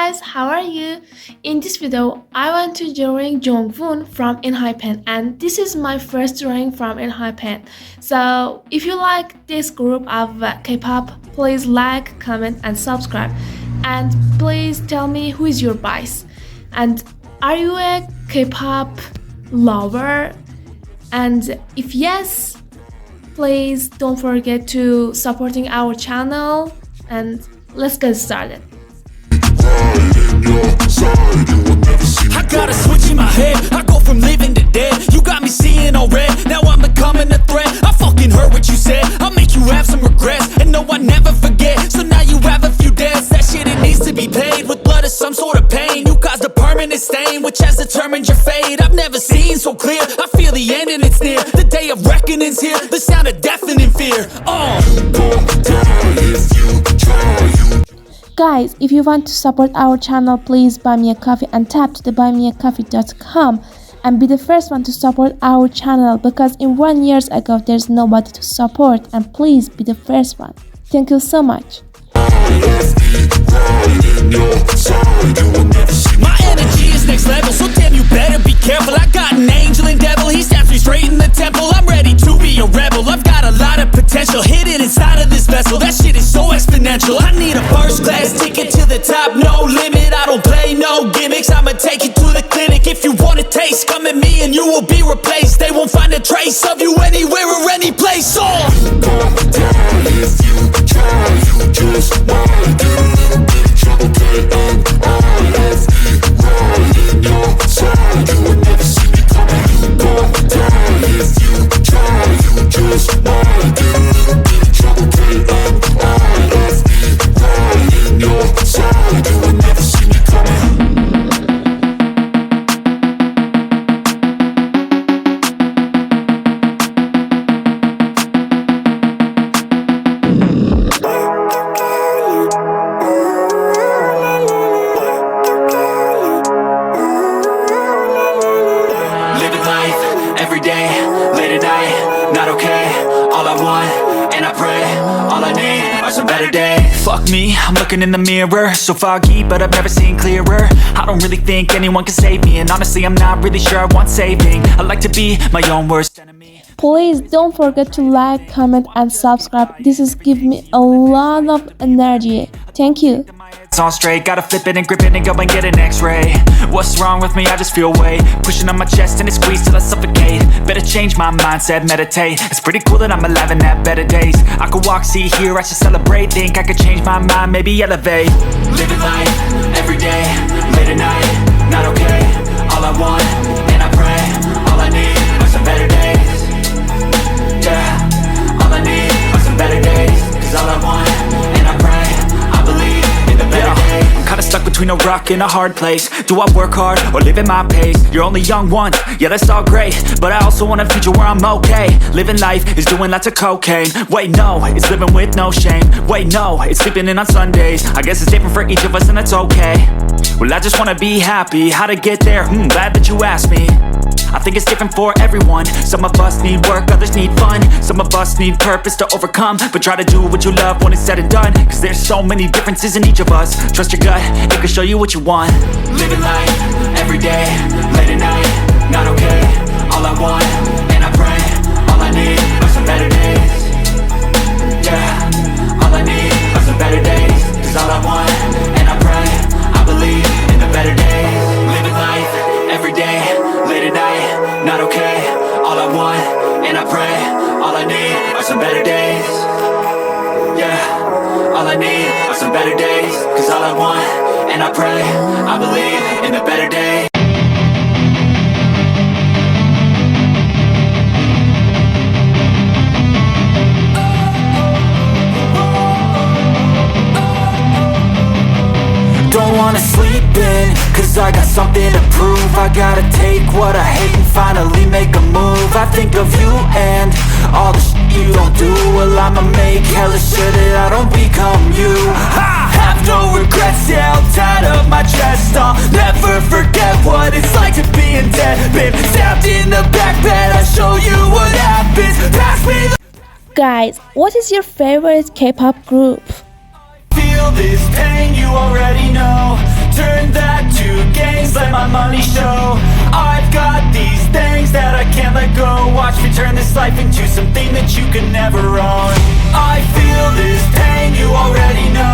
guys, how are you? In this video, I want to drawing Jongwon from enhypen, and this is my first drawing from enhypen. So if you like this group of K-pop, please like, comment and subscribe. And please tell me who is your bias. And are you a K-pop lover? And if yes, please don't forget to supporting our channel, and let's get started. I got a switch in my head, I go from living to dead. You got me seeing all red, now I'm becoming a threat. I fucking heard what you said, I'll make you have some regrets. And no, I never forget, so now you have a few debts. That shit, it needs to be paid with blood or some sort of pain. You caused a permanent stain, which has determined your fate. I've never seen so clear, I feel the end and it's near. The day of reckoning's here, the sound of deafening fear. Guys, if you want to support our channel, please buy me a coffee and tap to the buymeacoffee.com and be the first one to support our channel, because in 1 year ago there's nobody to support, and please be the first one. Thank you so much. My energy is next level, so damn you better be careful. I got an angel and devil, he stabs me straight in the temple. I'm ready to be a rebel, I've got a lot of potential hidden inside of this vessel. That shit is so exponential, I need a first class ticket to the top, no limit. I don't play no gimmicks, I'ma take you to the clinic. If you want a taste, come at me and you will be replaced. They won't find a trace of you anywhere or any place. You gon' die if you try, you just might get in trouble, get on all of it right in your side. You will never see me coming. You gon' die if you try, you just might get in trouble, get on all of it right in your side. You will never see me coming. Every day, late at night, not okay. All I want, and I pray, all I need are some better days. Fuck me, I'm looking in the mirror, so foggy, but I've never seen clearer. I don't really think anyone can save me, and honestly I'm not really sure I want saving. I like to be my own worst enemy. Please don't forget to like, comment and subscribe. This is give me a lot of energy. Thank you. It's on straight, gotta flip it and grip it and go and get an x-ray. What's wrong with me? I just feel weight pushing on my chest and it squeezes till I suffocate. Better change my mindset, meditate. It's pretty cool that I'm alive and have better days. I could walk, see, hear, I should celebrate. Think I could change my mind, maybe elevate. Living life, every day, late at night, not okay. All I want, and I pray, all I need are some better days. Yeah, all I need are some better days. Cause all I want, and I pray, I believe in the better days. I'm kinda stuck between a rock and a hard place. Do I work hard or live at my pace? You're only young once, yeah that's all great, but I also want a future where I'm okay. Living life is doing lots of cocaine. Wait no, it's living with no shame. Wait no, it's sleeping in on Sundays. I guess it's different for each of us and that's okay. Well I just wanna be happy, how to get there? Glad that you asked me. I think it's different for everyone. Some of us need work, others need fun. Some of us need purpose to overcome. But try to do what you love when it's said and done, cause there's so many differences in each of us. Trust your gut, it can show you what you want. Living life, every day, late at night, not okay. All I want, and I pray, all I need are some better days. Yeah, all I need are some better days. Cause all I want, and I pray, I believe in the better days. Living life, every day, late at night, not okay. All I want, and I pray, all I need are some better days. Yeah, all I need are some better days. Cause all I want, and I pray, I believe in the better days. Don't wanna sleep in, cause I got something to prove. I gotta take what I hate and finally make a move. I think of you and all the shit you don't do. Well I'ma make hella sure that I don't become you. I have no regrets, yeah, I'll tie up my chest. I'll never forget what it's like to be in debt. Been stabbed in the back bed, I'll show you what happens. Pass me the Guys, what is your favorite K-pop group? feel this pain, you already know. Turn life into something that you can never own. I feel this pain, you already know.